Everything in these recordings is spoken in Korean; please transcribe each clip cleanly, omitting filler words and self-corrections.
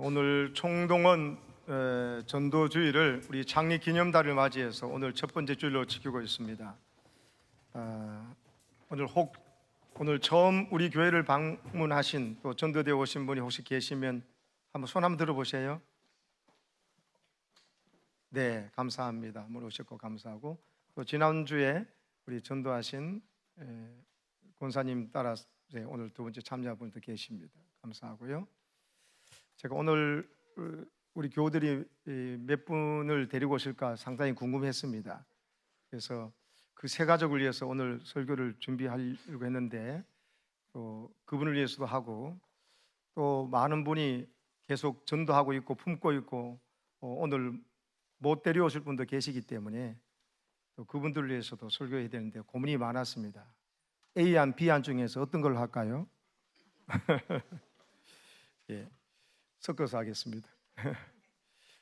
오늘 총동원 전도주일을 우리 창립기념달을 맞이해서 오늘 첫 번째 주일로 지키고 있습니다. 오늘 처음 우리 교회를 방문하신 또 전도되어 오신 분이 혹시 계시면 한번 손 한번 들어보세요. 네, 감사합니다. 한번 오셨고 감사하고, 또 지난주에 우리 전도하신 권사님 따라서 오늘 두 번째 참여분도 계십니다. 감사하고요. 제가 오늘 우리 교우들이 몇 분을 데리고 오실까 상당히 궁금했습니다. 그래서 그 세 가족을 위해서 오늘 설교를 준비하려고 했는데, 또 그분을 위해서도 하고, 또 많은 분이 계속 전도하고 있고 품고 있고 오늘 못 데려오실 분도 계시기 때문에 또 그분들을 위해서도 설교해야 되는데 고민이 많았습니다. A안, B안 중에서 어떤 걸 할까요? 예, 섞어서 하겠습니다.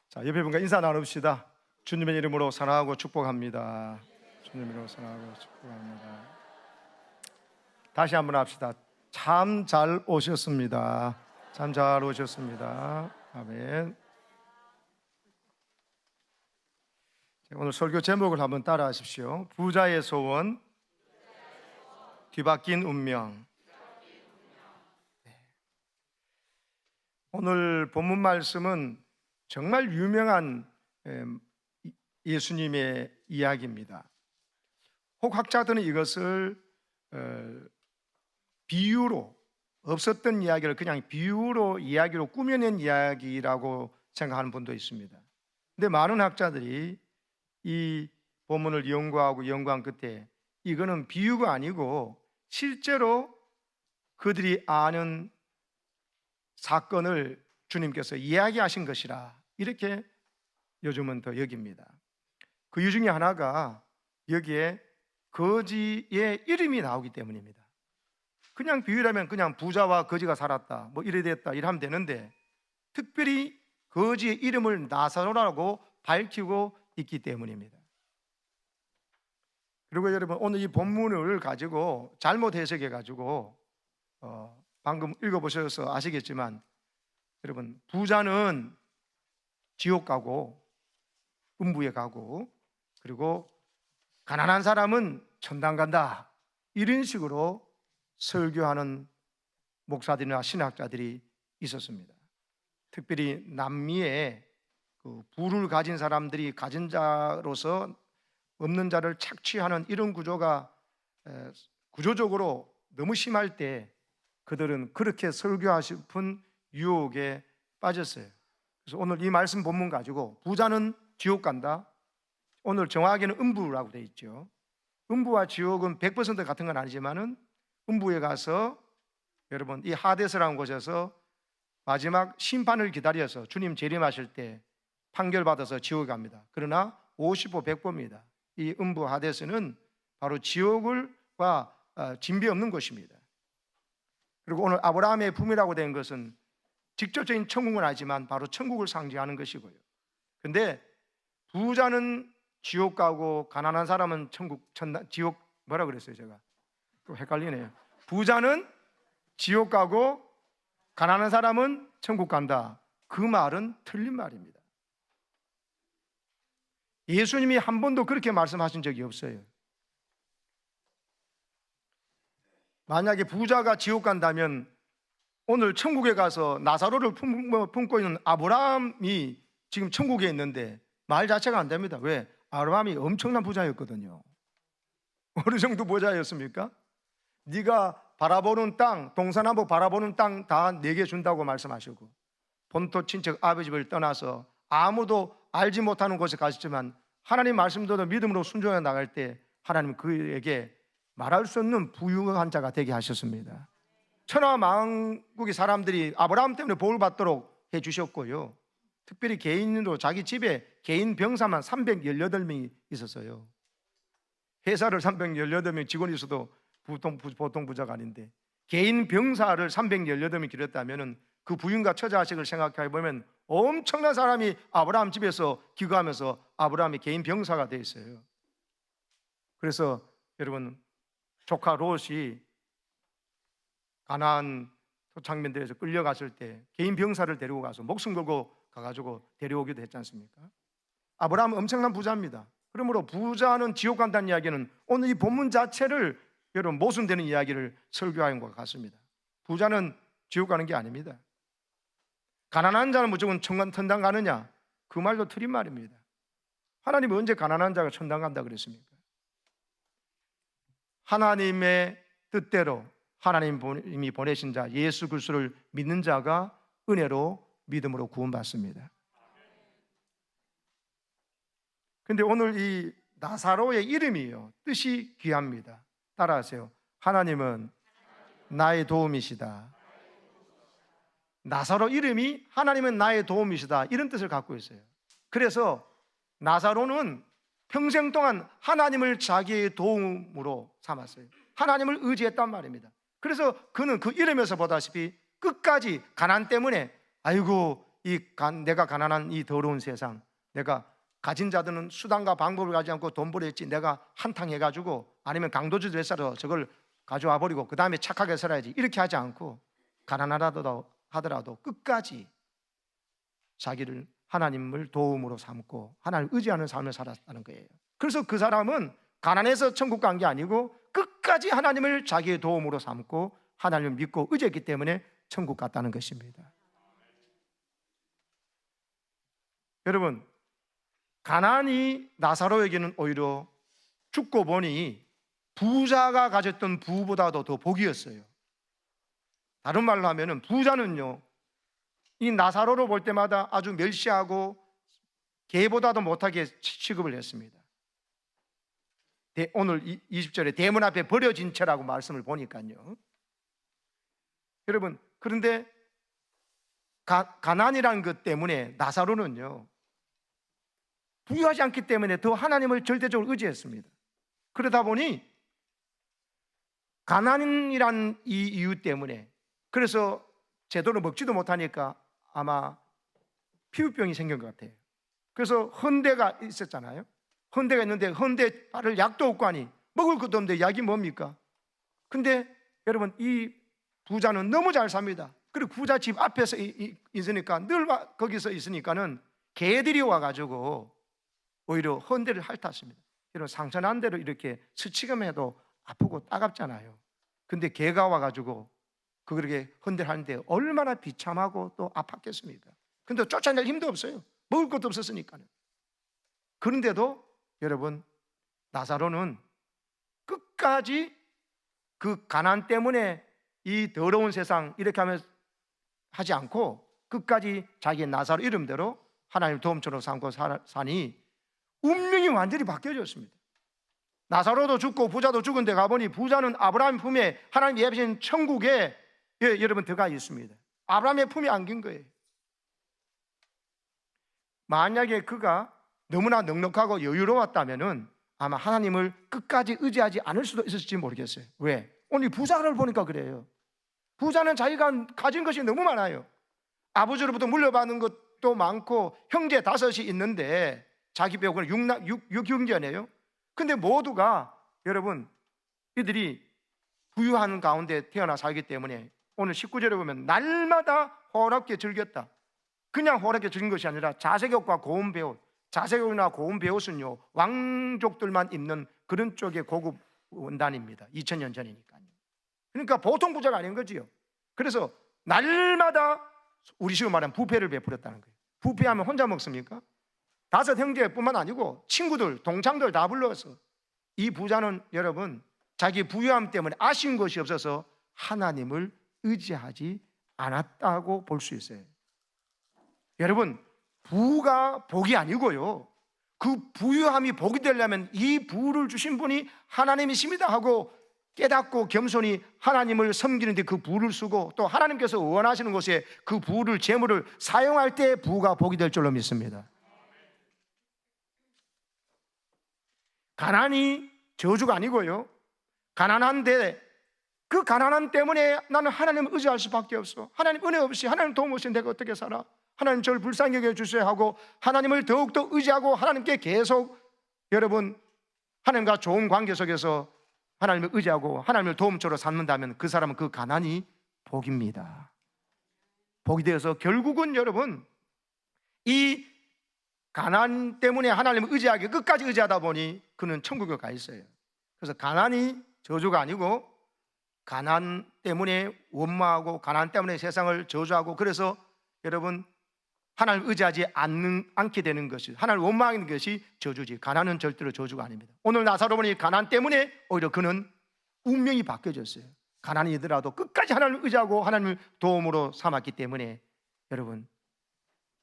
자, 옆에 분과 인사 나눕시다. 주님의 이름으로 사랑하고 축복합니다. 주님의 이름으로 사랑하고 축복합니다. 다시 한번 합시다. 참 잘 오셨습니다. 참 잘 오셨습니다. 아멘. 오늘 설교 제목을 한번 따라 하십시오. 부자의 소원, 뒤바뀐 운명. 오늘 본문 말씀은 정말 유명한 예수님의 이야기입니다. 혹 학자들은 이것을 비유로, 없었던 이야기를 그냥 비유로 이야기로 꾸며낸 이야기라고 생각하는 분도 있습니다. 근데 많은 학자들이 이 본문을 연구한 끝에 이거는 비유가 아니고 실제로 그들이 아는 사건을 주님께서 이야기하신 것이라, 이렇게 요즘은 더 여깁니다. 그 이유 중에 하나가 여기에 거지의 이름이 나오기 때문입니다. 그냥 비유라면 그냥 부자와 거지가 살았다, 뭐 이래 됐다 이러면 되는데, 특별히 거지의 이름을 나사로라고 밝히고 있기 때문입니다. 그리고 여러분, 오늘 이 본문을 가지고 잘못 해석해 가지고 방금 읽어보셔서 아시겠지만, 여러분, 부자는 지옥 가고 음부에 가고, 그리고 가난한 사람은 천당 간다, 이런 식으로 설교하는 목사들이나 신학자들이 있었습니다. 특별히 남미에 그 부를 가진 사람들이 가진 자로서 없는 자를 착취하는 이런 구조가 구조적으로 너무 심할 때 그들은 그렇게 설교하고 싶은 유혹에 빠졌어요. 그래서 오늘 이 말씀 본문 가지고 부자는 지옥 간다, 오늘 정확하게는 음부라고 되어 있죠. 음부와 지옥은 100% 같은 건 아니지만은 음부에 가서 여러분 이 하데스라는 곳에서 마지막 심판을 기다려서 주님 재림하실 때 판결받아서 지옥에 갑니다. 그러나 50보 100보입니다. 이 음부 하데스는 바로 지옥과 진비 없는 곳입니다. 그리고 오늘 아브라함의 품이라고 된 것은 직접적인 천국은 아니지만 바로 천국을 상징하는 것이고요. 근데 부자는 지옥 가고 가난한 사람은 지옥, 뭐라 그랬어요? 제가 또 헷갈리네요. 부자는 지옥 가고 가난한 사람은 천국 간다. 그 말은 틀린 말입니다. 예수님이 한 번도 그렇게 말씀하신 적이 없어요. 만약에 부자가 지옥 간다면 오늘 천국에 가서 나사로를 품고 있는 아브라함이 지금 천국에 있는데 말 자체가 안 됩니다. 왜? 아브라함이 엄청난 부자였거든요. 어느 정도 부자였습니까? 네가 바라보는 땅, 동서남북 바라보는 땅 다 내게 준다고 말씀하시고, 본토 친척 아버지 집을 떠나서 아무도 알지 못하는 곳에 가셨지만 하나님 말씀대로 믿음으로 순종해 나갈 때 하나님 그에게 말할 수 없는 부유한 자가 되게 하셨습니다. 천하만국의 사람들이 아브라함 때문에 복을 받도록 해주셨고요, 특별히 개인으로 자기 집에 개인 병사만 318명이 있었어요. 회사를 318명 직원이 있어도 보통 부자가 아닌데, 개인 병사를 318명이 기렸다면 그 부인과 처자식을 생각해 보면 엄청난 사람이 아브라함 집에서 기거하면서 아브라함이 개인 병사가 되어 있어요. 그래서 여러분, 조카 롯이 가나안 소창면대에서 끌려갔을 때 개인 병사를 데리고 가서 목숨 걸고 가가지고 데려오기도 했지 않습니까? 아브라함은 엄청난 부자입니다. 그러므로 부자는 지옥 간다는 이야기는 오늘 이 본문 자체를 여러분 모순되는 이야기를 설교하는 것 같습니다. 부자는 지옥 가는 게 아닙니다. 가난한 자는 무조건 천당 가느냐? 그 말도 틀린 말입니다. 하나님이 언제 가난한 자가 천당 간다 그랬습니까? 하나님의 뜻대로 하나님이 보내신 자 예수 그리스도를 믿는 자가 은혜로 믿음으로 구원받습니다. 그런데 오늘 이 나사로의 이름이요 뜻이 귀합니다. 따라하세요. 하나님은 나의 도움이시다. 나사로 이름이 하나님은 나의 도움이시다 이런 뜻을 갖고 있어요. 그래서 나사로는 평생 동안 하나님을 자기의 도움으로 삼았어요. 하나님을 의지했단 말입니다. 그래서 그는 그 이름에서 보다시피 끝까지 가난 때문에 아이고 내가 가난한 이 더러운 세상, 내가 가진 자들은 수단과 방법을 가지지 않고 돈 벌었지 내가 한탕 해가지고 아니면 강도질을 했어도 저걸 가져와 버리고 그 다음에 착하게 살아야지 이렇게 하지 않고 가난하더라도 끝까지 자기를 하나님을 도움으로 삼고 하나님을 의지하는 삶을 살았다는 거예요. 그래서 그 사람은 가난해서 천국 간 게 아니고 끝까지 하나님을 자기의 도움으로 삼고 하나님을 믿고 의지했기 때문에 천국 갔다는 것입니다. 여러분, 가난이 나사로에게는 오히려 죽고 보니 부자가 가졌던 부보다도 더 복이었어요. 다른 말로 하면 부자는요 이 나사로를 볼 때마다 아주 멸시하고 개보다도 못하게 취급을 했습니다. 오늘 20절에 대문 앞에 버려진 채라고 말씀을 보니까요. 여러분, 그런데 가난이라는 것 때문에 나사로는요 부유하지 않기 때문에 더 하나님을 절대적으로 의지했습니다. 그러다 보니 가난이란 이 이유 때문에, 그래서 제대로 먹지도 못하니까 아마 피부병이 생긴 것 같아요. 그래서 헌대가 있었잖아요. 헌대가 있는데 헌대 바를 약도 없고 하니 먹을 것도 없는데 약이 뭡니까? 근데 여러분 이 부자는 너무 잘 삽니다. 그리고 부자 집 앞에서 있으니까 늘 거기서 있으니까는 개들이 와가지고 오히려 헌대를 핥았습니다. 여러분 상처난 대로 이렇게 스치기만 해도 아프고 따갑잖아요. 근데 개가 와가지고 그렇게 헌대를 하는데 얼마나 비참하고 또 아팠겠습니까? 근데 쫓아낼 힘도 없어요. 먹을 것도 없었으니까요. 그런데도 여러분 나사로는 끝까지 그 가난 때문에 이 더러운 세상 이렇게 하면 하지 않고 끝까지 자기의 나사로 이름대로 하나님을 도움처럼 삼고 사니 운명이 완전히 바뀌어졌습니다. 나사로도 죽고 부자도 죽은 데 가보니 부자는 아브라함 품에 하나님 예비하신 천국에 여러분 들어가 있습니다. 아브라함의 품에 안긴 거예요. 만약에 그가 너무나 넉넉하고 여유로웠다면 아마 하나님을 끝까지 의지하지 않을 수도 있었을지 모르겠어요. 왜? 오늘 부자를 보니까 그래요. 부자는 자기가 가진 것이 너무 많아요. 아버지로부터 물려받은 것도 많고 형제 5이 있는데 자기 빼고는 6형제네요. 근데 모두가 여러분 이들이 부유한 가운데 태어나 살기 때문에 오늘 19절에 보면 날마다 호랍게 즐겼다. 그냥 호랍게 즐긴 것이 아니라 자색옷과 고운 베옷, 자색옷이나 고운 베옷은요 왕족들만 입는 그런 쪽의 고급 원단입니다. 2000년 전이니까요. 그러니까 보통 부자가 아닌 거지요. 그래서 날마다 우리 식으로 말하면 부패를 베풀었다는 거예요. 부패하면 혼자 먹습니까? 5 형제뿐만 아니고 친구들, 동창들 다 불러서. 이 부자는 여러분 자기 부유함 때문에 아쉬운 것이 없어서 하나님을 의지하지 않았다고 볼 수 있어요. 여러분 부가 복이 아니고요 그 부유함이 복이 되려면 이 부를 주신 분이 하나님이십니다 하고 깨닫고 겸손히 하나님을 섬기는데 그 부를 쓰고 또 하나님께서 원하시는 곳에 그 부를 재물을 사용할 때 부가 복이 될 줄로 믿습니다. 가난이 저주가 아니고요 가난한데 그 가난함 때문에 나는 하나님을 의지할 수밖에 없어. 하나님 은혜 없이 하나님 도움 없이 내가 어떻게 살아? 하나님 저를 불쌍히 여겨주세요 하고 하나님을 더욱더 의지하고 하나님께 계속 여러분 하나님과 좋은 관계 속에서 하나님을 의지하고 하나님을 도움처로 삼는다면 그 사람은 그 가난이 복입니다. 복이 되어서 결국은 여러분 이 가난 때문에 하나님을 의지하게 끝까지 의지하다 보니 그는 천국에 가 있어요. 그래서 가난이 저주가 아니고 가난 때문에 원망하고 가난 때문에 세상을 저주하고 그래서 여러분 하나님을 의지하지 않게 되는 것이 하나님을 원망하는 것이 저주지 가난은 절대로 저주가 아닙니다. 오늘 나사로 보니 가난 때문에 오히려 그는 운명이 바뀌어졌어요. 가난이더라도 끝까지 하나님을 의지하고 하나님을 도움으로 삼았기 때문에 여러분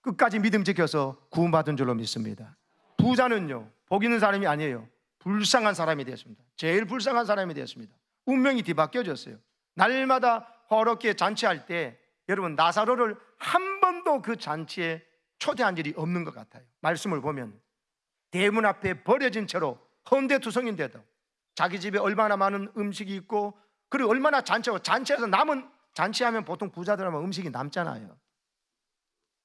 끝까지 믿음 지켜서 구원받은 줄로 믿습니다. 부자는요 복 있는 사람이 아니에요. 불쌍한 사람이 되었습니다. 제일 불쌍한 사람이 되었습니다. 운명이 뒤바뀌어졌어요. 날마다 화롭게 잔치할 때 여러분 나사로를 한 번도 그 잔치에 초대한 일이 없는 것 같아요. 말씀을 보면 대문 앞에 버려진 채로 헌데투성인데도 자기 집에 얼마나 많은 음식이 있고 그리고 얼마나 잔치에서 남은 잔치하면 보통 부자들 하면 음식이 남잖아요.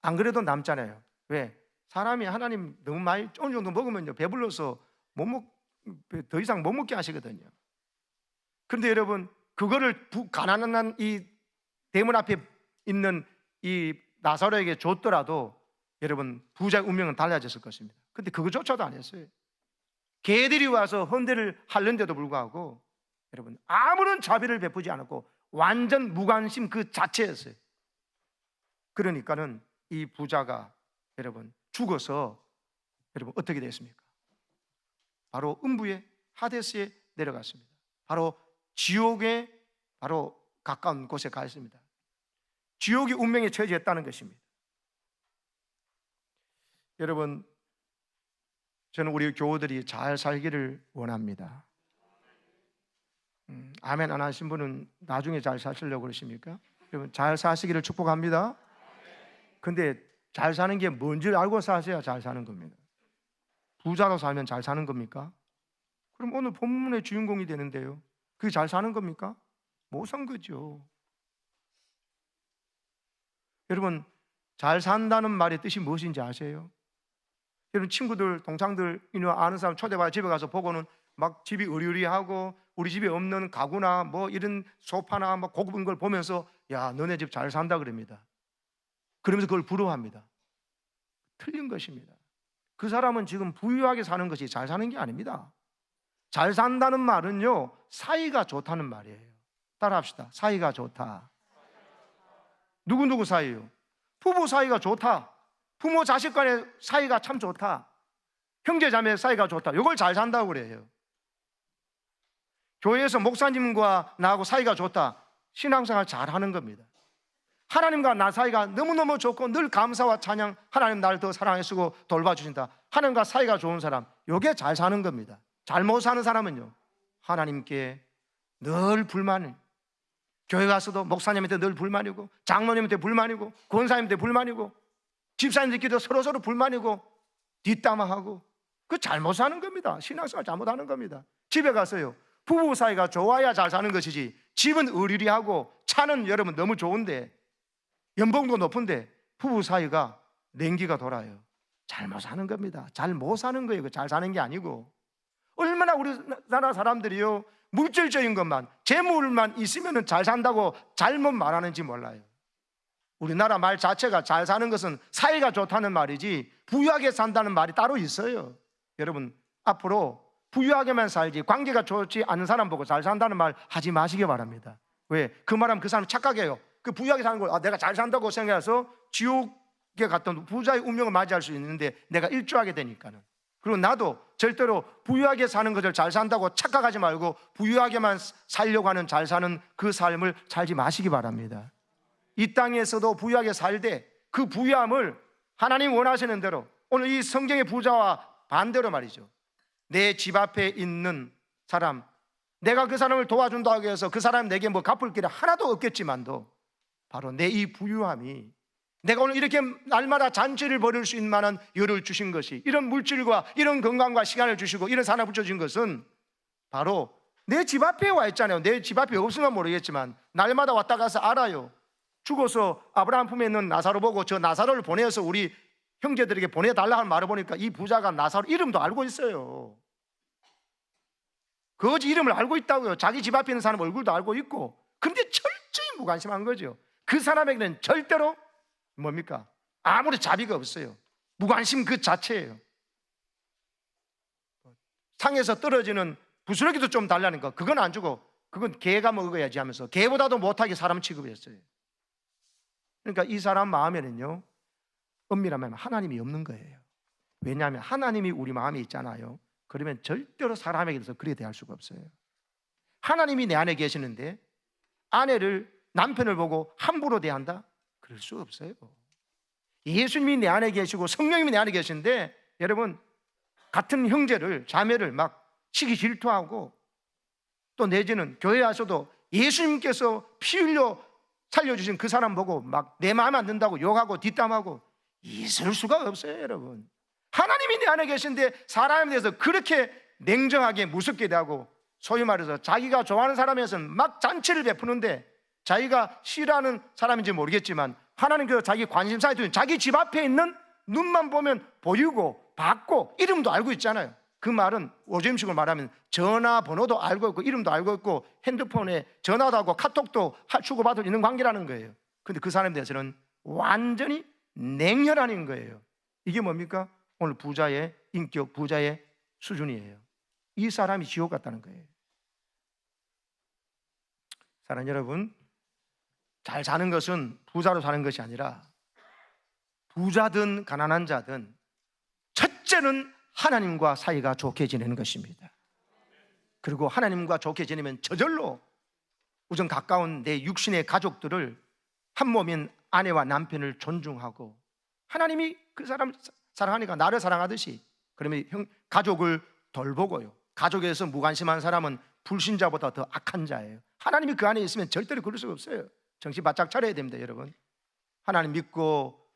안 그래도 남잖아요. 왜? 사람이 하나님 너무 많이 어느 정도 먹으면요 배불러서 더 이상 못 먹게 하시거든요. 그런데 여러분 그거를 가난한 이 대문 앞에 있는 이 나사로에게 줬더라도 여러분 부자의 운명은 달라졌을 것입니다. 근데 그거조차도 안 했어요. 개들이 와서 헌대를 하는데도 불구하고 여러분 아무런 자비를 베푸지 않았고 완전 무관심 그 자체였어요. 그러니까는 이 부자가 여러분 죽어서 여러분 어떻게 됐습니까? 바로 음부의 하데스에 내려갔습니다. 바로 지옥에 바로 가까운 곳에 가 있습니다. 지옥이 운명에 처해졌다는 것입니다. 여러분 저는 우리 교우들이 잘 살기를 원합니다. 아멘 안 하신 분은 나중에 잘 사시려고 그러십니까? 여러분 잘 사시기를 축복합니다. 근데 잘 사는 게 뭔지 알고 사셔야 잘 사는 겁니다. 부자로 살면 잘 사는 겁니까? 그럼 오늘 본문의 주인공이 되는데요 그게 잘 사는 겁니까? 못 산 거죠. 여러분 잘 산다는 말의 뜻이 무엇인지 아세요? 여러분 친구들 동창들 아는 사람 초대받아 집에 가서 보고는 막 집이 으리으리하고 우리 집에 없는 가구나 뭐 이런 소파나 뭐 고급인 걸 보면서 야 너네 집 잘 산다 그럽니다. 그러면서 그걸 부러워합니다. 틀린 것입니다. 그 사람은 지금 부유하게 사는 것이 잘 사는 게 아닙니다. 잘 산다는 말은요 사이가 좋다는 말이에요. 따라합시다. 사이가 좋다. 누구누구 사이요? 부부 사이가 좋다. 부모 자식 간의 사이가 참 좋다. 형제 자매 사이가 좋다. 이걸 잘 산다고 그래요. 교회에서 목사님과 나하고 사이가 좋다. 신앙생활 잘하는 겁니다. 하나님과 나 사이가 너무너무 좋고 늘 감사와 찬양, 하나님 나를 더 사랑해주고 돌봐주신다. 하나님과 사이가 좋은 사람, 이게 잘 사는 겁니다. 잘못 사는 사람은요 하나님께 늘 불만을, 교회 가서도 목사님한테 늘 불만이고 장로님한테 불만이고 권사님한테 불만이고 집사님들끼리도 서로서로 불만이고 뒷담화하고 그 잘못 사는 겁니다. 신앙생활 잘못하는 겁니다. 집에 가서요 부부 사이가 좋아야 잘 사는 것이지 집은 으리리하고 차는 여러분 너무 좋은데 연봉도 높은데 부부 사이가 냉기가 돌아요. 잘못 사는 겁니다. 잘 못 사는 거예요. 잘 사는 게 아니고. 얼마나 우리나라 사람들이요 물질적인 것만 재물만 있으면 잘 산다고 잘못 말하는지 몰라요. 우리나라 말 자체가 잘 사는 것은 사이가 좋다는 말이지 부유하게 산다는 말이 따로 있어요. 여러분 앞으로 부유하게만 살지 관계가 좋지 않은 사람 보고 잘 산다는 말 하지 마시기 바랍니다. 왜? 그 말하면 그 사람 착각해요. 그 부유하게 사는 걸 내가 잘 산다고 생각해서 지옥에 갔던 부자의 운명을 맞이할 수 있는데 내가 일조하게 되니까는. 그리고 나도 절대로 부유하게 사는 것을 잘 산다고 착각하지 말고 부유하게만 살려고 하는 잘 사는 그 삶을 살지 마시기 바랍니다. 이 땅에서도 부유하게 살되 그 부유함을 하나님 원하시는 대로 오늘 이 성경의 부자와 반대로 말이죠. 내 집 앞에 있는 사람, 내가 그 사람을 도와준다고 해서 그 사람 내게 뭐 갚을 길이 하나도 없겠지만도 바로 내 이 부유함이 내가 오늘 이렇게 날마다 잔치를 벌일 수 있는 만한 여를 주신 것이 이런 물질과 이런 건강과 시간을 주시고 이런 산업을 주신 것은 바로 내 집 앞에 와 있잖아요. 내 집 앞에 없으면 모르겠지만 날마다 왔다 가서 알아요. 죽어서 아브라함 품에 있는 나사로 보고 저 나사로를 보내서 우리 형제들에게 보내달라 하는 말을 보니까 이 부자가 나사로 이름도 알고 있어요. 그 이름을 알고 있다고요. 자기 집 앞에 있는 사람 얼굴도 알고 있고. 근데 철저히 무관심한 거죠. 그 사람에게는 절대로 뭡니까? 아무리 자비가 없어요. 무관심 그 자체예요. 상에서 떨어지는 부스러기도 좀 달라는 거, 그건 안 주고 그건 개가 먹어야지 하면서 개보다도 못하게 사람 취급했어요. 그러니까 이 사람 마음에는요, 엄밀하면 하나님이 없는 거예요. 왜냐하면 하나님이 우리 마음에 있잖아요. 그러면 절대로 사람에게 대해서 그렇게 대할 수가 없어요. 하나님이 내 안에 계시는데 아내를, 남편을 보고 함부로 대한다? 그럴 수 없어요. 예수님이 내 안에 계시고 성령님이 내 안에 계신데, 여러분, 같은 형제를, 자매를 막 시기 질투하고, 또 내지는 교회 와서도 예수님께서 피 흘려 살려주신 그 사람 보고 막 내 마음에 안 든다고 욕하고 뒷담하고, 있을 수가 없어요. 여러분, 하나님이 내 안에 계신데 사람에 대해서 그렇게 냉정하게 무섭게 대하고, 소위 말해서 자기가 좋아하는 사람에서는 막 잔치를 베푸는데, 자기가 싫어하는 사람인지 모르겠지만 하나님께서 자기 관심사에 두는 자기 집 앞에 있는 눈만 보면 보이고 받고 이름도 알고 있잖아요. 그 말은 요즘식으로 말하면 전화번호도 알고 있고 이름도 알고 있고 핸드폰에 전화도 하고 카톡도 주고받을 있는 관계라는 거예요. 근데 그 사람에 대해서는 완전히 냉혈한인 거예요. 이게 뭡니까? 오늘 부자의 인격, 부자의 수준이에요. 이 사람이 지옥 같다는 거예요. 사랑하는 여러분, 잘 사는 것은 부자로 사는 것이 아니라 부자든 가난한 자든 첫째는 하나님과 사이가 좋게 지내는 것입니다. 그리고 하나님과 좋게 지내면 저절로 우선 가까운 내 육신의 가족들을, 한 몸인 아내와 남편을 존중하고, 하나님이 그 사람 사랑하니까 나를 사랑하듯이, 그러면 가족을 돌보고요. 가족에서 무관심한 사람은 불신자보다 더 악한 자예요. 하나님이 그 안에 있으면 절대로 그럴 수가 없어요. 정신 바짝 차려야 됩니다, 여러분. 하나님 믿고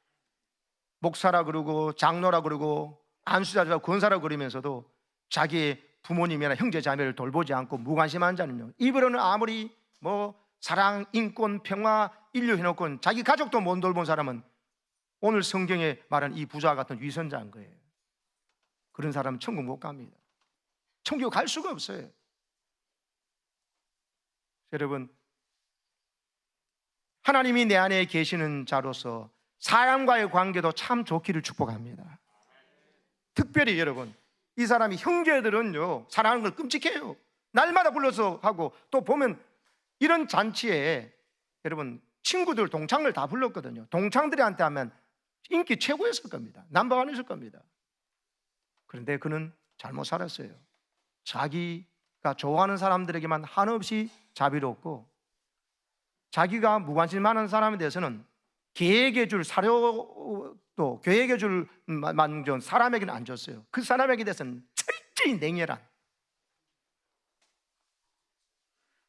목사라 그러고 장로라 그러고 안수자라 권사라 그러면서도 자기의 부모님이나 형제 자매를 돌보지 않고 무관심한 자는요, 입으로는 아무리 뭐 사랑, 인권, 평화, 인류 해놓고 자기 가족도 못 돌본 사람은 오늘 성경에 말한 이 부자 같은 위선자인 거예요. 그런 사람은 천국 못 갑니다. 천국 갈 수가 없어요. 여러분, 하나님이 내 안에 계시는 자로서 사람과의 관계도 참 좋기를 축복합니다. 특별히 여러분, 이 사람이 형제들은요, 사랑하는 걸 끔찍해요. 날마다 불러서 하고, 또 보면 이런 잔치에 여러분 친구들, 동창을 다 불렀거든요. 동창들한테 하면 인기 최고였을 겁니다. 넘버원이었을 겁니다. 그런데 그는 잘못 살았어요. 자기가 좋아하는 사람들에게만 한없이 자비롭고, 자기가 무관심하는 사람에 대해서는 계획해 줄 사료도 계획해 줄 만전 사람에게는 안 줬어요. 그 사람에게 대해서는 철저히 냉혈한,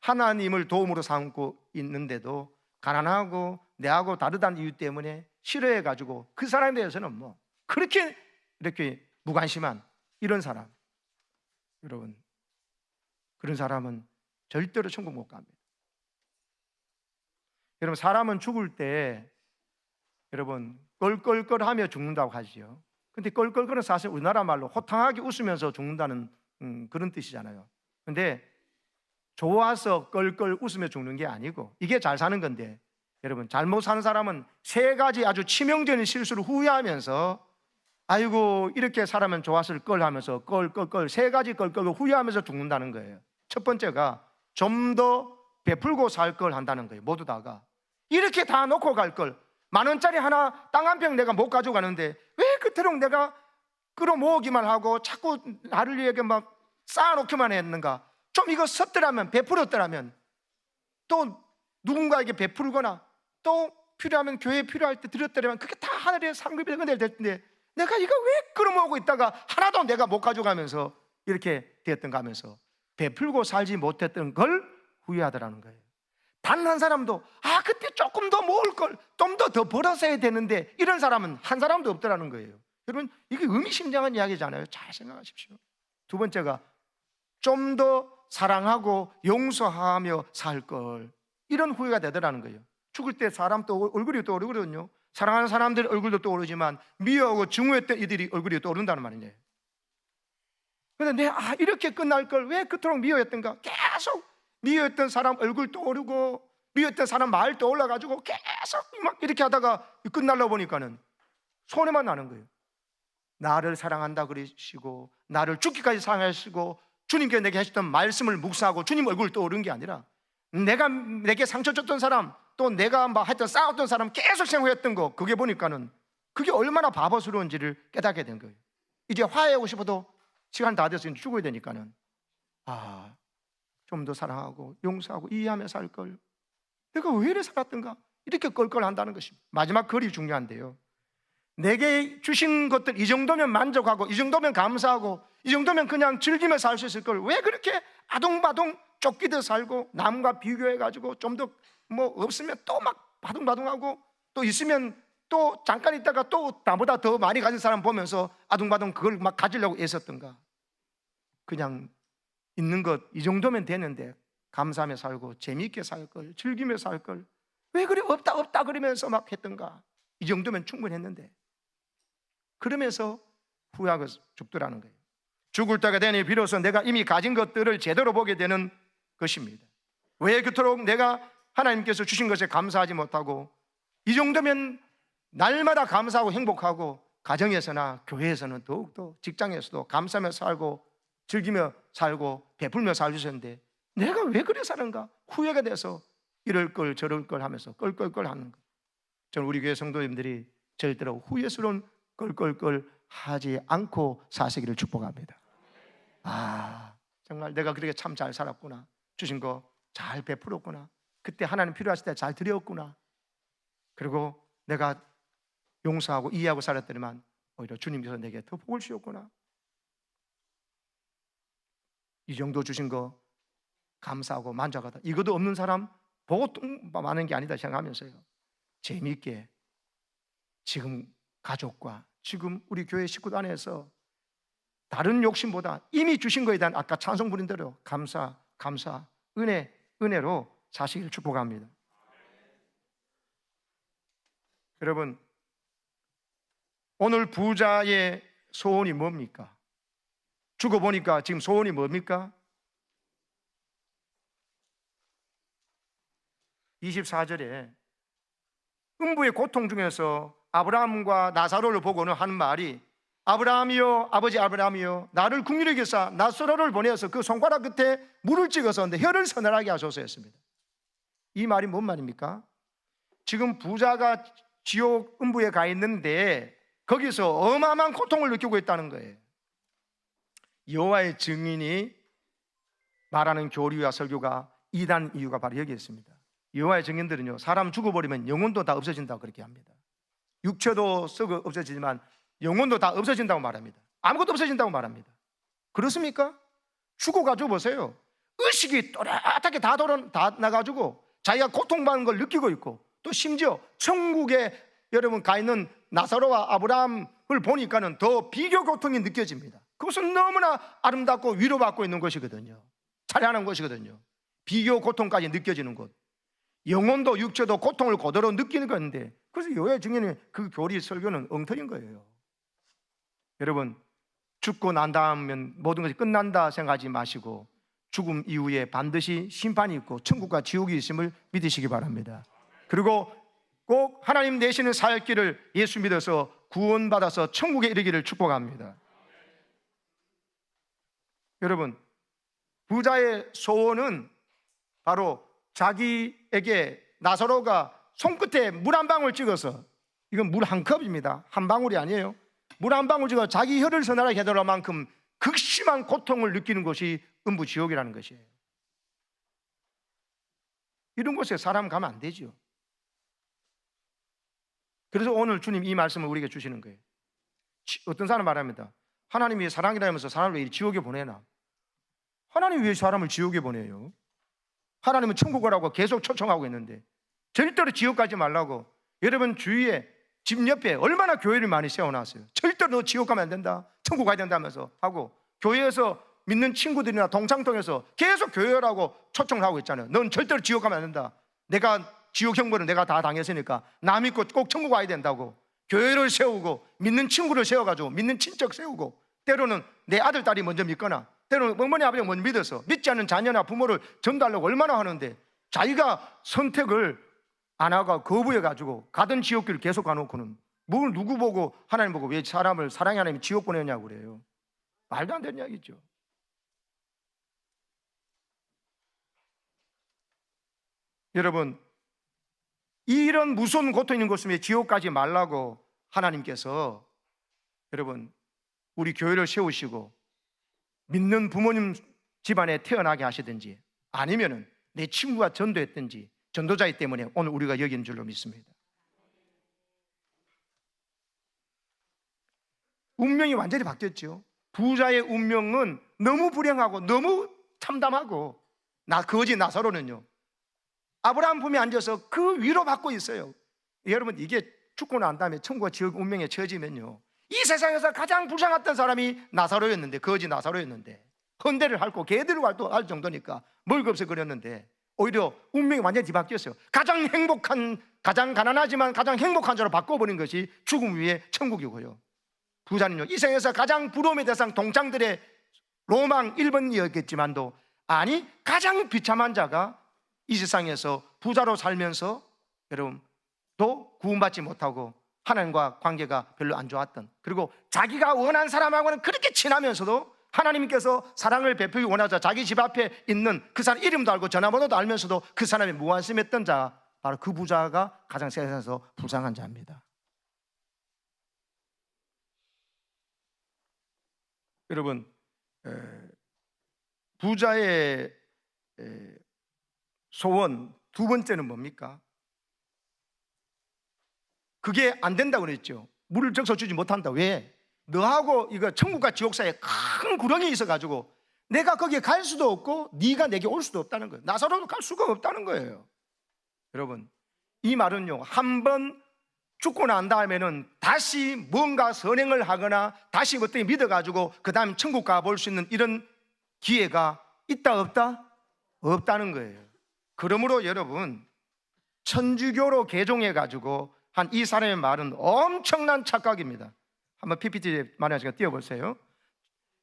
하나님을 도움으로 삼고 있는데도 가난하고 내하고 다르다는 이유 때문에 싫어해 가지고 그 사람에 대해서는 뭐 그렇게 이렇게 무관심한 이런 사람, 여러분, 그런 사람은 절대로 천국 못 갑니다. 여러분, 사람은 죽을 때 여러분 껄껄껄하며 죽는다고 하지요. 근데 껄껄껄은 사실 우리나라 말로 호탕하게 웃으면서 죽는다는 그런 뜻이잖아요. 근데 좋아서 껄껄 웃으며 죽는 게 아니고, 이게 잘 사는 건데, 여러분, 잘못 사는 사람은 세 가지 아주 치명적인 실수를 후회하면서, 아이고 이렇게 살아면 좋았을 걸 하면서 껄껄껄 세 가지 껄껄 후회하면서 죽는다는 거예요. 첫 번째가 좀 더 베풀고 살 걸 한다는 거예요. 모두 다가 이렇게 다 놓고 갈 걸, 10,000원짜리 하나 땅 한 평 내가 못 가져가는데 왜 그토록 내가 끌어모으기만 하고 자꾸 나를 위해 막 쌓아놓기만 했는가. 좀 이거 썼더라면, 베풀었더라면, 또 누군가에게 베풀거나 또 필요하면 교회에 필요할 때 드렸더라면 그게 다 하늘의 상급이 될 텐데, 내가 이거 왜 끌어모으고 있다가 하나도 내가 못 가져가면서 이렇게 되었던가 하면서 베풀고 살지 못했던 걸 후회하더라는 거예요. 단 한 사람도 그때 조금 더 모을 걸, 좀 더 벌었어야 되는데, 이런 사람은 한 사람도 없더라는 거예요. 여러분, 이게 의미심장한 이야기잖아요. 잘 생각하십시오. 두 번째가 좀 더 사랑하고 용서하며 살 걸, 이런 후회가 되더라는 거예요. 죽을 때 사람 또 얼굴이 떠오르거든요. 사랑하는 사람들 얼굴도 떠오르지만 미워하고 증오했던 이들이 얼굴이 떠오른다는 말이에요. 그런데 내가 이렇게 끝날 걸 왜 그토록 미워했던가. 계속 미워했던 사람 얼굴 떠오르고 미웠던 사람 마을 떠올라가지고 계속 막 이렇게 하다가 끝날라 보니까는 손해만 나는 거예요. 나를 사랑한다 그러시고 나를 죽기까지 사랑하시고 주님께 내게 하셨던 말씀을 묵상하고 주님 얼굴 떠오른 게 아니라 내게 상처 줬던 사람, 또 내가 막 하여튼 싸웠던 사람 계속 생각했던 거, 그게 보니까는 그게 얼마나 바보스러운지를 깨닫게 된 거예요. 이제 화해하고 싶어도 시간 다 돼서 죽어야 되니까는 좀 더 사랑하고 용서하고 이해하며 살 걸, 내가 왜 이래 살았던가, 이렇게 껄껄한다는 것입니다. 마지막 글이 중요한데요, 내게 주신 것들 이 정도면 만족하고 이 정도면 감사하고 이 정도면 그냥 즐기며 살 수 있을 걸 왜 그렇게 아동바동 쫓기듯 살고 남과 비교해가지고 좀 더 뭐 없으면 또 막 바둥바둥하고 또 있으면 또 잠깐 있다가 또 나보다 더 많이 가진 사람 보면서 아둥바둥 그걸 막 가지려고 애썼던가. 그냥 있는 것 이 정도면 되는데 감사하며 살고 재미있게 살 걸, 즐기며 살 걸 왜 그래 없다 그러면서 막 했던가. 이 정도면 충분했는데. 그러면서 후회하고 죽더라는 거예요. 죽을 때가 되니 비로소 내가 이미 가진 것들을 제대로 보게 되는 것입니다. 왜 그토록 내가 하나님께서 주신 것에 감사하지 못하고 이 정도면 날마다 감사하고 행복하고 가정에서나 교회에서는 더욱더 직장에서도 감사하며 살고 즐기며 살고 베풀며 살주셨는데 내가 왜 그래 사는가 후회가 돼서 이럴 걸 저럴 걸 하면서 껄껄껄 하는 거. 저는 우리 교회 성도님들이 절대로 후회스러운 껄껄껄 하지 않고 사시기를 축복합니다. 정말 내가 그렇게 참 잘 살았구나, 주신 거 잘 베풀었구나, 그때 하나님 필요하실 때 잘 드렸구나, 그리고 내가 용서하고 이해하고 살았더니만 오히려 주님께서 내게 더 복을 주셨구나, 이 정도 주신 거 감사하고 만족하다, 이것도 없는 사람 보통 많은 게 아니다 생각하면서요, 재미있게 지금 가족과 지금 우리 교회 식구들 안에서 다른 욕심보다 이미 주신 거에 대한 아까 찬송 부린 대로 감사, 은혜로 사시기를 축복합니다. 여러분, 오늘 부자의 소원이 뭡니까? 죽어보니까 지금 소원이 뭡니까? 24절에 음부의 고통 중에서 아브라함과 나사로를 보고는 하는 말이, 아브라함이요, 아버지 아브라함이요, 나를 긍휼히 여기사 나사로를 보내어서 그 손가락 끝에 물을 찍어서 내 혀를 서늘하게 하소서 했습니다. 이 말이 뭔 말입니까? 지금 부자가 지옥 음부에 가 있는데 거기서 어마어마한 고통을 느끼고 있다는 거예요. 여호와의 증인이 말하는 교리와 설교가 이단 이유가 바로 여기 있습니다. 여호와의 증인들은요, 사람 죽어버리면 영혼도 다 없어진다고 그렇게 합니다. 육체도 썩어 없어지지만 영혼도 다 없어진다고 말합니다. 아무것도 없어진다고 말합니다. 그렇습니까? 죽어가지고 보세요, 의식이 또렷하게 다 나가지고 자기가 고통받는 걸 느끼고 있고, 또 심지어 천국에 여러분 가 있는 나사로와 아브라함을 보니까는 더 비교 고통이 느껴집니다. 그것은 너무나 아름답고 위로받고 있는 것이거든요. 찬양하는 것이거든요. 비교 고통까지 느껴지는 것, 영혼도 육체도 고통을 그대로 느끼는 건데, 그래서 여호와의 증인의 그 교리 설교는 엉터리인 거예요. 여러분, 죽고 난 다음은 모든 것이 끝난다 생각하지 마시고 죽음 이후에 반드시 심판이 있고 천국과 지옥이 있음을 믿으시기 바랍니다. 그리고 꼭 하나님 내시는 살 길을 예수 믿어서 구원받아서 천국에 이르기를 축복합니다. 여러분, 부자의 소원은 바로 자기에게 나사로가 손끝에 물 한 방울 찍어서, 이건 물 한 컵입니다, 한 방울이 아니에요, 물 한 방울 찍어 자기 혀를 서늘하게 해달할 만큼 극심한 고통을 느끼는 것이 음부 지옥이라는 것이에요. 이런 곳에 사람 가면 안 되죠. 그래서 오늘 주님 이 말씀을 우리에게 주시는 거예요. 어떤 사람 말합니다. 하나님이 사랑이라면서 사람을 왜 지옥에 보내나? 하나님이 왜 사람을 지옥에 보내요? 하나님은 천국 오라고 계속 초청하고 있는데 절대로 지옥 가지 말라고. 여러분 주위에 집 옆에 얼마나 교회를 많이 세워놨어요. 절대로 너 지옥 가면 안 된다, 천국 가야 된다면서 하고, 교회에서 믿는 친구들이나 동창통해서 계속 교회라고 초청을 하고 있잖아요. 넌 절대로 지옥 가면 안 된다, 내가 지옥 형벌을 내가 다 당했으니까 나 믿고 꼭 천국 가야 된다고 교회를 세우고 믿는 친구를 세워가지고 믿는 친척 세우고, 때로는 내 아들 딸이 먼저 믿거나 때로는 어머니 아버지가 먼저 믿어서 믿지 않는 자녀나 부모를 전달하려고 얼마나 하는데 자기가 선택을 안 하고 거부해가지고 가던 지옥길을 계속 가놓고는 뭘 누구 보고 하나님 보고 왜 사람을 사랑의 하나님이 지옥 보내냐고 그래요. 말도 안 되는 이야기죠. 여러분, 이런 무서운 고통 있는 곳에 지옥 가지 말라고 하나님께서 여러분 우리 교회를 세우시고 믿는 부모님 집안에 태어나게 하시든지 아니면은 내 친구가 전도했든지 전도자이기 때문에 오늘 우리가 여기 있는 줄로 믿습니다. 운명이 완전히 바뀌었죠. 부자의 운명은 너무 불행하고 너무 참담하고 거지 나사로는요 아브라함 품에 앉아서 그 위로 받고 있어요. 여러분 이게 죽고 난 다음에 천국과 지옥 운명에 처해지면요 이 세상에서 가장 불쌍했던 사람이 나사로였는데 거지 나사로였는데 헌대를 핥고 개들을 할 정도니까 멀겁석거렸는데 오히려 운명이 완전히 뒤바뀌었어요. 가장 행복한, 가장 가난하지만 가장 행복한 자로 바꿔버린 것이 죽음 위에 천국이고요. 부자는요 이 세상에서 가장 부러움의 대상 동창들의 로망 1번이었겠지만도 아니 가장 비참한 자가 이 세상에서 부자로 살면서 여러분 또 구원받지 못하고 하나님과 관계가 별로 안 좋았던, 그리고 자기가 원한 사람하고는 그렇게 친하면서도 하나님께서 사랑을 베풀기 원하자 자기 집 앞에 있는 그 사람 이름도 알고 전화번호도 알면서도 그 사람이 무관심했던 자, 바로 그 부자가 가장 세상에서 불쌍한 자입니다. 여러분 부자의 소원 두 번째는 뭡니까? 그게 안 된다고 그랬죠. 물을 적셔 주지 못한다. 왜? 너하고 이거 천국과 지옥 사이에 큰 구렁이 있어가지고 내가 거기에 갈 수도 없고 네가 내게 올 수도 없다는 거예요. 나사로도 갈 수가 없다는 거예요. 여러분 이 말은요 한번 죽고 난 다음에는 다시 뭔가 선행을 하거나 다시 어떻게 믿어가지고 그 다음 천국 가볼 수 있는 이런 기회가 있다 없다? 없다는 거예요. 그러므로 여러분 천주교로 개종해가지고 한 이 사람의 말은 엄청난 착각입니다. 한번 PPT에 말하시니까 띄워보세요.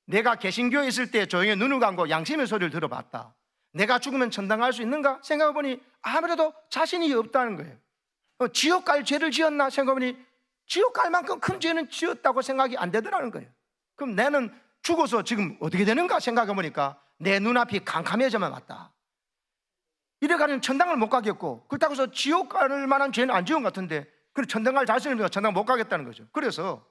내가 개신교에 있을 때 조용히 눈을 감고 양심의 소리를 들어봤다. 내가 죽으면 천당 갈 수 있는가? 생각해보니 아무래도 자신이 없다는 거예요. 지옥 갈 죄를 지었나? 생각해보니 지옥 갈 만큼 큰 죄는 지었다고 생각이 안 되더라는 거예요. 그럼 나는 죽어서 지금 어떻게 되는가 생각해보니까 내 눈앞이 캄캄해져만 왔다. 이래가는 천당을 못 가겠고 그렇다고 해서 지옥 갈 만한 죄는 안 지은 것 같은데 그래 천당 갈 자신이 없으니까 천당 못 가겠다는 거죠. 그래서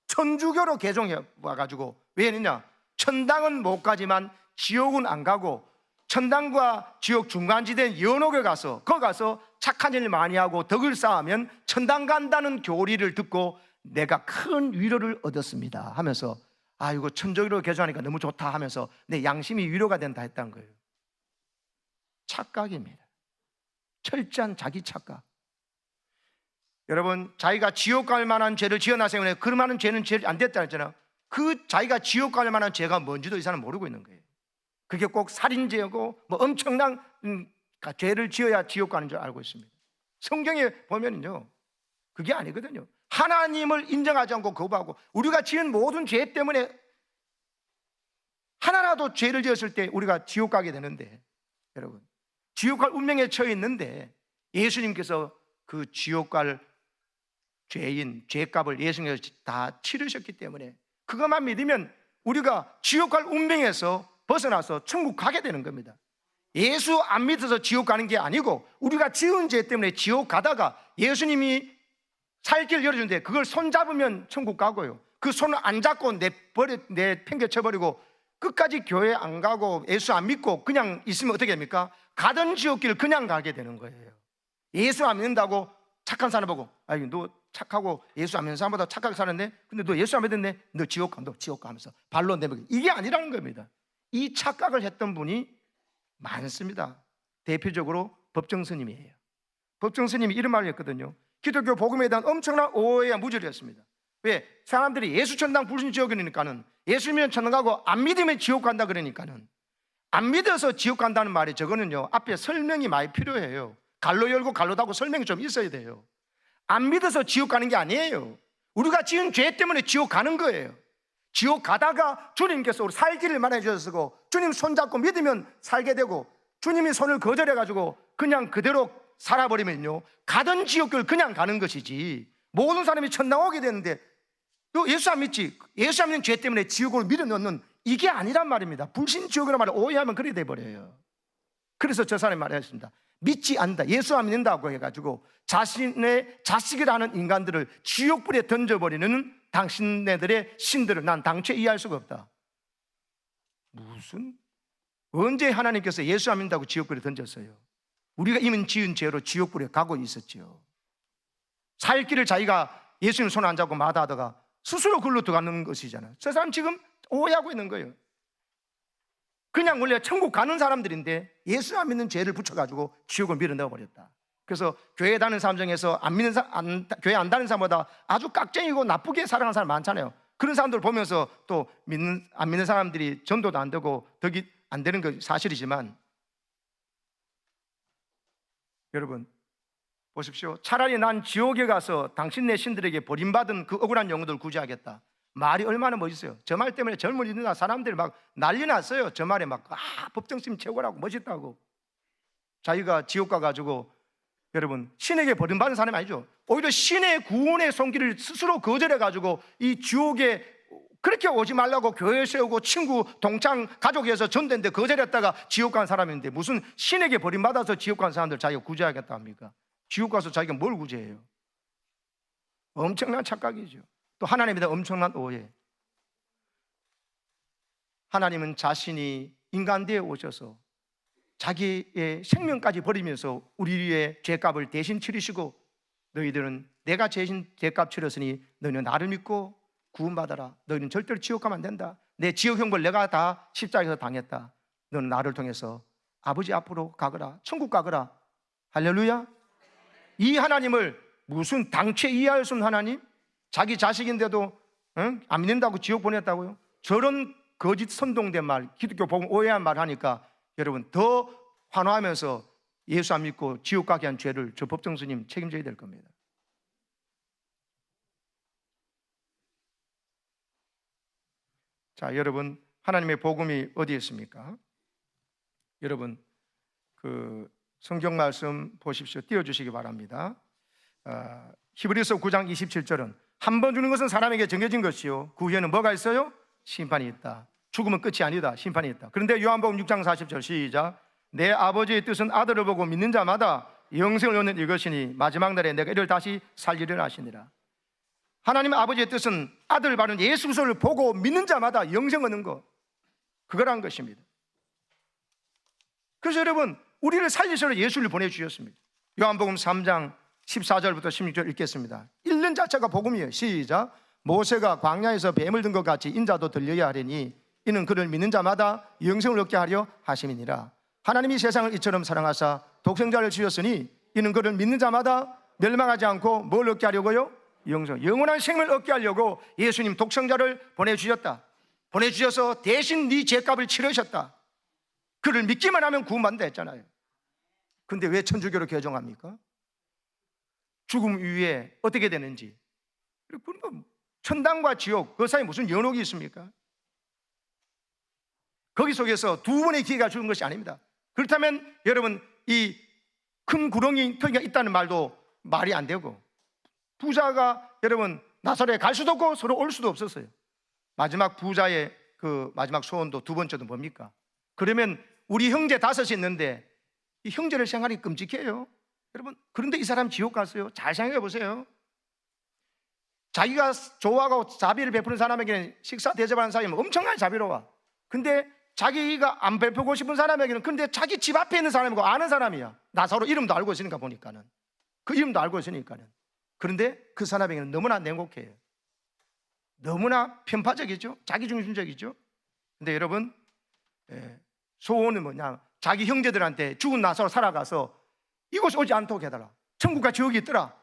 천주교로 개종해 와가지고 왜 했느냐? 천당은 못 가지만 지옥은 안 가고 천당과 지옥 중간지대인 연옥에 가서 거기 가서 착한 일 많이 하고 덕을 쌓으면 천당 간다는 교리를 듣고 내가 큰 위로를 얻었습니다 하면서 아 이거 천주교로 개종하니까 너무 좋다 하면서 내 양심이 위로가 된다 했다는 거예요. 착각입니다. 철저한 자기 착각. 여러분 자기가 지옥 갈 만한 죄를 지어놨기 때문에 그 만한 죄는 죄 안 됐다 했잖아요. 그 자기가 지옥 갈 만한 죄가 뭔지도 이 사람은 모르고 있는 거예요. 그게 꼭 살인죄고 뭐 엄청난 죄를 지어야 지옥 가는 줄 알고 있습니다. 성경에 보면은요 그게 아니거든요. 하나님을 인정하지 않고 거부하고 우리가 지은 모든 죄 때문에 하나라도 죄를 지었을 때 우리가 지옥 가게 되는데 여러분 지옥 갈 운명에 처해 있는데 예수님께서 그 지옥 갈 죄인 죄값을 예수님께서 다 치르셨기 때문에 그것만 믿으면 우리가 지옥 갈 운명에서 벗어나서 천국 가게 되는 겁니다. 예수 안 믿어서 지옥 가는 게 아니고 우리가 지은 죄 때문에 지옥 가다가 예수님이 살 길 열어주는데 그걸 손 잡으면 천국 가고요 그 손을 안 잡고 팽개쳐버리고 끝까지 교회 안 가고 예수 안 믿고 그냥 있으면 어떻게 됩니까? 가던 지옥길을 그냥 가게 되는 거예요. 예수 안 믿는다고 착한 사람 보고 아니 너 착하고 예수 안 믿는 사람보다 착하게 사는데 근데 너 예수 안 믿었네? 너 지옥 가, 너 지옥 가 하면서 발로 내밀고 이게 아니라는 겁니다. 이 착각을 했던 분이 많습니다. 대표적으로 법정스님이에요. 법정스님이 이런 말을 했거든요. 기독교 복음에 대한 엄청난 오해와 무절이었습니다. 왜? 사람들이 예수 천당 불신 지옥이니까는 예수 믿으면 천당 가고 안 믿으면 지옥 간다 그러니까는 안 믿어서 지옥 간다는 말이 저거는요 앞에 설명이 많이 필요해요. 갈로 열고 갈로 닫고 설명이 좀 있어야 돼요. 안 믿어서 지옥 가는 게 아니에요. 우리가 지은 죄 때문에 지옥 가는 거예요. 지옥 가다가 주님께서 우리 살 길을 말해 주셨고 주님 손잡고 믿으면 살게 되고 주님이 손을 거절해가지고 그냥 그대로 살아버리면요, 가던 지옥을 그냥 가는 것이지, 모든 사람이 천당 오게 되는데 너 예수 안 믿지? 예수 안 믿는 죄 때문에 지옥으로 밀어넣는, 이게 아니란 말입니다. 불신지옥이라는 말을 오해하면 그렇게 돼버려요. 그래서 저 사람이 말했습니다. 믿지 않는다, 예수 안 믿는다고 해가지고 자신의 자식이라는 인간들을 지옥불에 던져버리는 당신네들의 신들을 난 당최 이해할 수가 없다. 무슨, 언제 하나님께서 예수 안 믿는다고 지옥불에 던졌어요? 우리가 이미 지은 죄로 지옥불에 가고 있었죠. 살 길을 자기가 예수님 손 안 잡고 마다하다가 스스로 글로 들어가는 것이잖아요. 저 사람 지금 오해하고 있는 거예요. 그냥 원래 천국 가는 사람들인데 예수 안 믿는 죄를 붙여가지고 지옥을 밀어넣어 버렸다. 그래서 교회 다니는 사람 중에서 교회 안 다니는 사람보다 아주 깍쟁이고 나쁘게 살아가는 사람 많잖아요. 그런 사람들 보면서 또 안 믿는 사람들이 전도도 안 되고 덕이 안 되는 건 사실이지만, 여러분 보십시오. 차라리 난 지옥에 가서 당신네 신들에게 버림받은 그 억울한 영혼들을 구제하겠다. 말이 얼마나 멋있어요. 저 말 때문에 젊은이 누나 사람들이 막 난리 났어요. 저 말에 막 법정심 최고라고 멋있다고. 자기가 지옥 가가지고, 여러분 신에게 버림받은 사람이 아니죠. 오히려 신의 구원의 손길을 스스로 거절해가지고 이 지옥에 그렇게 오지 말라고 교회 세우고 친구 동창 가족에서 전도했는데 거절했다가 지옥 간 사람인데, 무슨 신에게 버림받아서 지옥 간 사람들 자기가 구제하겠다 합니까? 지옥 가서 자기가 뭘 구제해요? 엄청난 착각이죠. 또 하나님에 대한 엄청난 오해. 하나님은 자신이 인간대에 오셔서 자기의 생명까지 버리면서 우리의 죄값을 대신 치르시고, 너희들은 내가 대신 죄값 치렀으니 너희는 나를 믿고 구원받아라. 너희는 절대로 지옥 가면 안 된다. 내 지옥 형벌 내가 다 십자가에서 당했다. 너는 나를 통해서 아버지 앞으로 가거라, 천국 가거라. 할렐루야. 이 하나님을 무슨 당최 이해할 수 없는 하나님, 자기 자식인데도 안 믿는다고 지옥 보냈다고요? 저런 거짓 선동된 말, 기독교 복음 오해한 말 하니까 여러분 더 환호하면서 예수 안 믿고 지옥 가게 한 죄를 저 법정스님 책임져야 될 겁니다. 자, 여러분 하나님의 복음이 어디에 있습니까? 여러분 그 성경 말씀 보십시오. 띄워주시기 바랍니다. 히브리서 9장 27절은 한 번 주는 것은 사람에게 정해진 것이요 그 후에는 뭐가 있어요? 심판이 있다. 죽으면 끝이 아니다. 심판이 있다. 그런데 요한복음 6장 40절 시작. 내 아버지의 뜻은 아들을 보고 믿는 자마다 영생을 얻는 이것이니 마지막 날에 내가 이를 다시 살리리라 하시니라. 하나님 아버지의 뜻은 아들 바른 예수 그리스도를 보고 믿는 자마다 영생 얻는 것, 그거란 것입니다. 그래서 여러분 우리를 살리시러 예수를 보내주셨습니다. 요한복음 3장 14절부터 16절 읽겠습니다. 읽는 자체가 복음이에요. 시작. 모세가 광야에서 뱀을 든 것 같이 인자도 들려야 하리니 이는 그를 믿는 자마다 영생을 얻게 하려 하심이니라. 하나님이 세상을 이처럼 사랑하사 독생자를 주셨으니 이는 그를 믿는 자마다 멸망하지 않고 뭘 얻게 하려고요? 영생, 영원한 생명을 얻게 하려고 예수님 독생자를 보내주셨다. 보내주셔서 대신 네 죄값을 치르셨다. 그를 믿기만 하면 구원받는다 했잖아요. 근데 왜 천주교로 개종합니까? 죽음 이후에 어떻게 되는지, 천당과 지옥 그 사이에 무슨 연옥이 있습니까? 거기 속에서 두 번의 기회가 주는 것이 아닙니다. 그렇다면 여러분 이 큰 구렁이 터기가 있다는 말도 말이 안 되고, 부자가 여러분 나사로에 갈 수도 없고 서로 올 수도 없었어요. 마지막 부자의 그 마지막 소원도 두 번째도 뭡니까? 그러면 우리 형제 5이 있는데 이 형제를 생각하기 끔찍해요. 여러분 그런데 이 사람 지옥 갔어요. 잘 생각해 보세요. 자기가 좋아하고 자비를 베푸는 사람에게는 식사 대접하는 사람이면 엄청나게 자비로워. 근데 자기가 안 베푸고 싶은 사람에게는, 근데 자기 집 앞에 있는 사람이고 아는 사람이야. 나사로 이름도 알고 있으니까 보니까는, 그 이름도 알고 있으니까는. 그런데 그 사람에게는 너무나 냉혹해요. 너무나 편파적이죠. 자기중심적이죠. 근데 여러분 소원은 뭐냐? 자기 형제들한테 죽은 나사로 살아가서 이곳에 오지 않도록 해달라. 천국과 지옥이 있더라.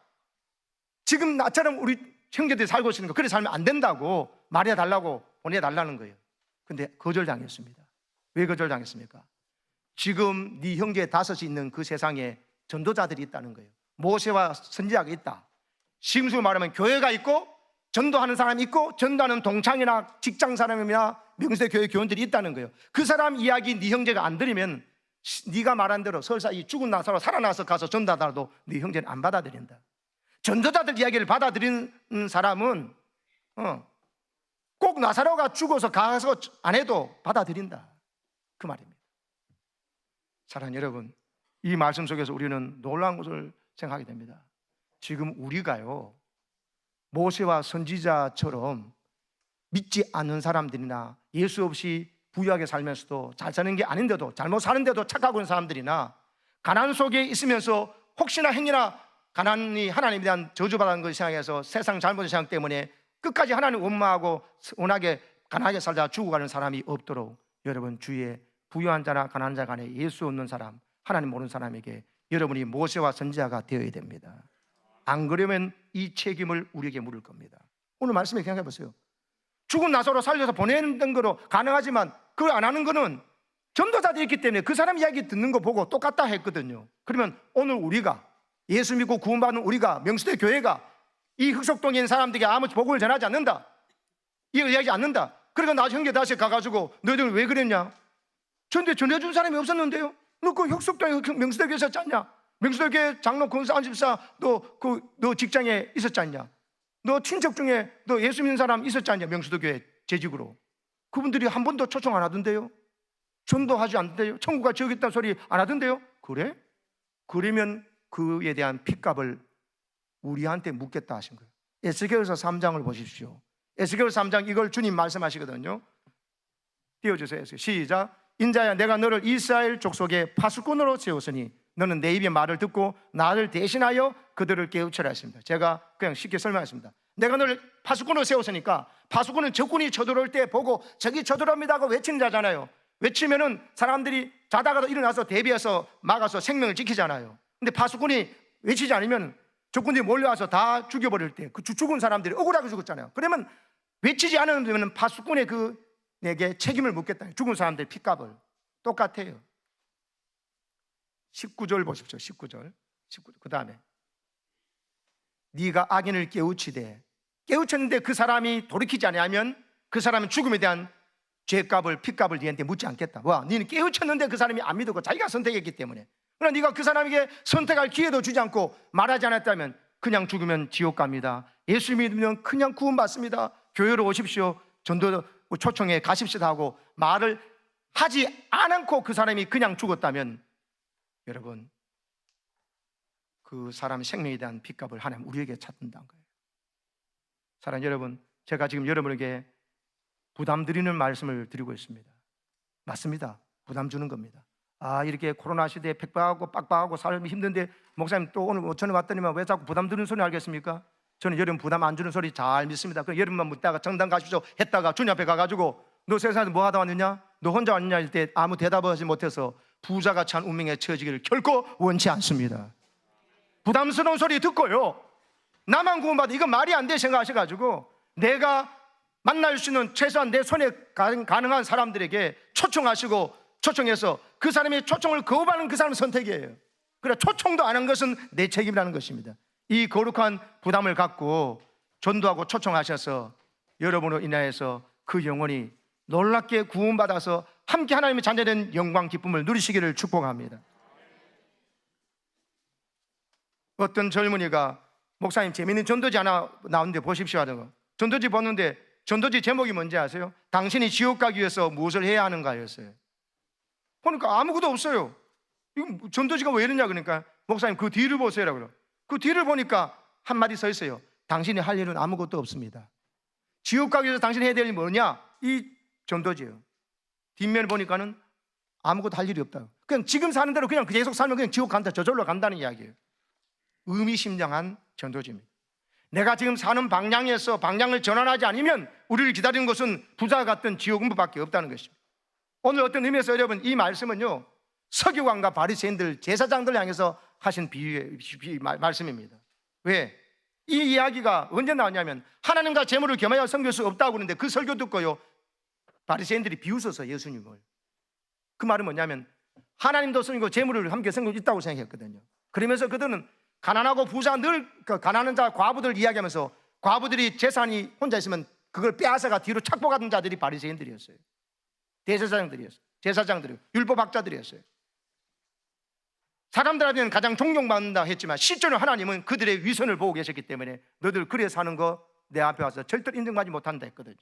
지금 나처럼 우리 형제들이 살고 있으니까 그래 살면 안 된다고 말해달라고 보내달라는 거예요. 근데 거절당했습니다. 왜 거절당했습니까? 지금 네 형제 5이 있는 그 세상에 전도자들이 있다는 거예요. 모세와 선지자가 있다. 심수로 말하면 교회가 있고 전도하는 사람이 있고 전도하는 동창이나 직장 사람이나 명세 교회 교원들이 있다는 거예요. 그 사람 이야기 네 형제가 안 들으면 네가 말한 대로 설사 이 죽은 나사로 살아나서 가서 전도하더라도 네 형제는 안 받아들인다. 전도자들 이야기를 받아들이는 사람은 꼭 나사로가 죽어서 가서 안 해도 받아들인다, 그 말입니다. 사랑하는 여러분, 이 말씀 속에서 우리는 놀라운 것을 생각하게 됩니다. 지금 우리가요, 모세와 선지자처럼 믿지 않는 사람들이나 예수 없이 부유하게 살면서도 잘 사는 게 아닌데도 잘못 사는데도 착하고 있는 사람들이나 가난 속에 있으면서 혹시나 행여나 가난이 하나님에 대한 저주받은 것을 생각해서 세상 잘못의 생각 때문에 끝까지 하나님 원망하고 원하게 가난하게 살다 죽어가는 사람이 없도록 여러분, 주위에 부유한 자나 가난한 자 간에 예수 없는 사람, 하나님 모르는 사람에게 여러분이 모세와 선지자가 되어야 됩니다. 안 그러면 이 책임을 우리에게 물을 겁니다. 오늘 말씀에 생각해 보세요. 죽은 나사로 살려서 보내는 거로 가능하지만 그걸 안 하는 거는 전도자들이 있기 때문에 그 사람 이야기 듣는 거 보고 똑같다 했거든요. 그러면 오늘 우리가 예수 믿고 구원받는 우리가, 명수대 교회가 이 흑석동에 있는 사람들에게 아무 복음을 전하지 않는다, 이걸 이야기하지 않는다. 그러니까 나 형제 다시 가가지고 너희들 왜 그랬냐? 전대 전해준 사람이 없었는데요. 너 그 흑석동에 명수대 교회 있었지 않냐? 명수대 교회 장로 권사 안집사 너 직장에 있었지 않냐? 너 친척 중에 너 예수 믿는 사람 있었지 않냐? 명수대 교회 재직으로. 그분들이 한 번도 초청 안 하던데요. 전도하지 않던데요. 천국과 지옥이 있다는 소리 안 하던데요. 그래? 그러면 그에 대한 핏값을 우리한테 묻겠다 하신 거예요. 에스겔서 3장을 보십시오. 에스겔서 3장, 이걸 주님 말씀하시거든요. 띄워주세요. 시작. 인자야, 내가 너를 이스라엘 족속의 파수꾼으로 세웠으니 너는 내 입의 말을 듣고 나를 대신하여 그들을 깨우치라 했습니다. 제가 그냥 쉽게 설명했습니다. 내가 너를 파수꾼으로 세웠으니까, 파수꾼은 적군이 쳐들어올 때 보고 적이 쳐들어옵니다 하고 외치는 자잖아요. 외치면은 사람들이 자다가도 일어나서 대비해서 막아서 생명을 지키잖아요. 근데 파수꾼이 외치지 않으면 적군들이 몰려와서 다 죽여버릴 때 그 죽은 사람들이 억울하게 죽었잖아요. 그러면 외치지 않으면 파수꾼의 내게 책임을 묻겠다. 죽은 사람들 핏값을. 똑같아요. 19절 보십시오. 19절. 그 다음에 네가 악인을 깨우쳤는데 그 사람이 돌이키지 않으면 그 사람은 죽음에 대한 죄값을, 핏값을 네한테 묻지 않겠다. 와, 너는 깨우쳤는데 그 사람이 안 믿었고 자기가 선택했기 때문에. 그러나 네가 그 사람에게 선택할 기회도 주지 않고 말하지 않았다면 그냥 죽으면 지옥 갑니다. 예수 믿으면 그냥 구원받습니다. 교회로 오십시오. 전도 초청에 가십시다 하고 말을 하지 않고 그 사람이 그냥 죽었다면 여러분, 그 사람의 생명에 대한 핏값을 하나님 우리에게 찾는다는 거예요. 사랑하는 여러분, 제가 지금 여러분에게 부담 드리는 말씀을 드리고 있습니다. 맞습니다. 부담 주는 겁니다. 이렇게 코로나 시대에 팩박하고 빡빡하고 삶이 힘든데 목사님 또 오늘 오천에 왔더니만 왜 자꾸 부담 드는 소리 알겠습니까? 저는 여러분 부담 안 주는 소리 잘 믿습니다. 그럼 여러분만 묻다가 정당 가십시오 했다가 주님 앞에 가가지고 너 세상에서 뭐 하다 왔느냐? 너 혼자 왔느냐? 할 때 아무 대답을 하지 못해서 부자가 찬 운명에 처해지기를 결코 원치 않습니다. 부담스러운 소리 듣고요, 나만 구원받아 이건 말이 안 돼 생각하셔가지고 내가 만날 수 있는 최소한 내 손에 가능한 사람들에게 초청해서 그 사람의 초청을 거부하는 그 사람의 선택이에요. 그래, 초청도 안 한 것은 내 책임이라는 것입니다. 이 거룩한 부담을 갖고 전도하고 초청하셔서 여러분으로 인하여서 그 영혼이 놀랍게 구원받아서 함께 하나님의 자녀된 영광 기쁨을 누리시기를 축복합니다. 어떤 젊은이가 목사님 재미있는 전도지 하나 나오는데 보십시오 하는 거. 전도지 보는데 전도지 제목이 뭔지 아세요? 당신이 지옥 가기 위해서 무엇을 해야 하는가였어요. 보니까 아무것도 없어요. 이거 전도지가 왜 이러냐 그러니까 목사님 그 뒤를 보세요라고 그래요. 그 뒤를 보니까 한마디 써 있어요. 당신이 할 일은 아무것도 없습니다. 지옥 가기 위해서 당신이 해야 될 일이 뭐냐? 이 전도지예요. 뒷면을 보니까는 아무것도 할 일이 없다. 그냥 지금 사는 대로 그냥 계속 살면 그냥 지옥 간다, 저절로 간다는 이야기예요. 의미심장한 전도지입니다. 내가 지금 사는 방향에서 방향을 전환하지 않으면 우리를 기다리는 것은 부자 같은 지옥문밖에 없다는 것입니다. 오늘 어떤 의미에서 여러분 이 말씀은요, 서기관과 바리새인들, 제사장들 향해서 하신 말씀입니다. 왜? 이 이야기가 언제 나왔냐면 하나님과 재물을 겸하여 섬길 수 없다고 그러는데 그 설교 듣고요, 바리새인들이 비웃어서 예수님을. 그 말은 뭐냐면 하나님도 섬기고 재물을 함께 섬기고 있다고 생각했거든요. 그러면서 그들은 가난하고 부자, 늘 가난한 자, 과부들 이야기하면서 과부들이 재산이 혼자 있으면 그걸 빼앗아가 뒤로 착복하던 자들이 바리새인들이었어요. 대제사장들이었어요. 제사장들이요, 율법학자들이었어요. 사람들한테는 가장 존경받는다 했지만 실제로 하나님은 그들의 위선을 보고 계셨기 때문에 너들 그래 사는 거 내 앞에 와서 절대로 인정받지 못한다 했거든요.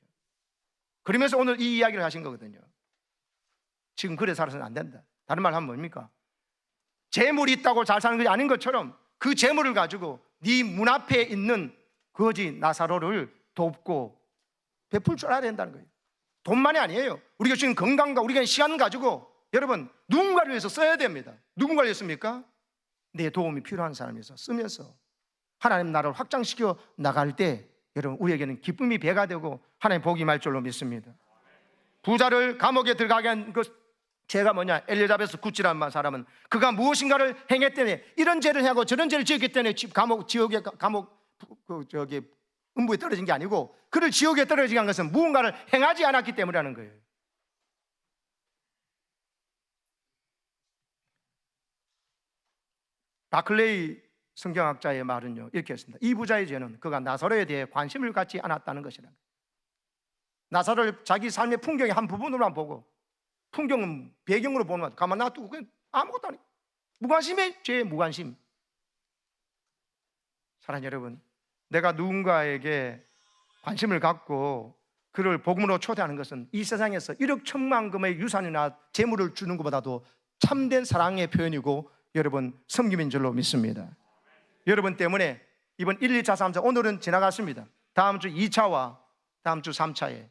그러면서 오늘 이 이야기를 하신 거거든요. 지금 그래 살아서는 안 된다. 다른 말 하면 뭡니까? 재물이 있다고 잘 사는 것이 아닌 것처럼 그 재물을 가지고 네 문 앞에 있는 거지 나사로를 돕고 베풀 줄 알아야 된다는 거예요. 돈만이 아니에요. 우리가 지금 건강과 우리가 시간 가지고 여러분 누군가를 위해서 써야 됩니다. 누군가를 위해서입니까? 내 도움이 필요한 사람에서 쓰면서 하나님 나라를 확장시켜 나갈 때 여러분 우리에게는 기쁨이 배가 되고 하나님 복이 임할 줄로 믿습니다. 부자를 감옥에 들어가게 한 그 죄가 뭐냐? 엘리자베스 구치라는 사람은 그가 무엇인가를 행했더니 이런 죄를 하고 저런 죄를 지었기 때문에 감옥 음부에 떨어진 게 아니고 그를 지옥에 떨어지게 한 것은 무언가를 행하지 않았기 때문이라는 거예요. 바클레이 성경학자의 말은요 이렇게 했습니다. 이 부자의 죄는 그가 나사로에 대해 관심을 갖지 않았다는 것이라. 나사로를 자기 삶의 풍경의 한 부분으로만 보고 풍경은 배경으로 보는 것 가만 놔두고 그냥 아무것도 아니고 무관심의 죄의 무관심. 사랑하는 여러분, 내가 누군가에게 관심을 갖고 그를 복음으로 초대하는 것은 이 세상에서 1억 1천만 금의 유산이나 재물을 주는 것보다도 참된 사랑의 표현이고 여러분 섬김인 줄로 믿습니다. 여러분 때문에 이번 1, 2차, 3차 오늘은 지나갔습니다. 다음 주 2차와 다음 주 3차에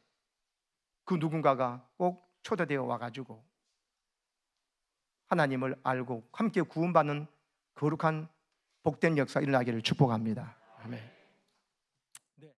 그 누군가가 꼭 초대되어 와가지고 하나님을 알고 함께 구원받는 거룩한 복된 역사 일어나기를 축복합니다. 아멘.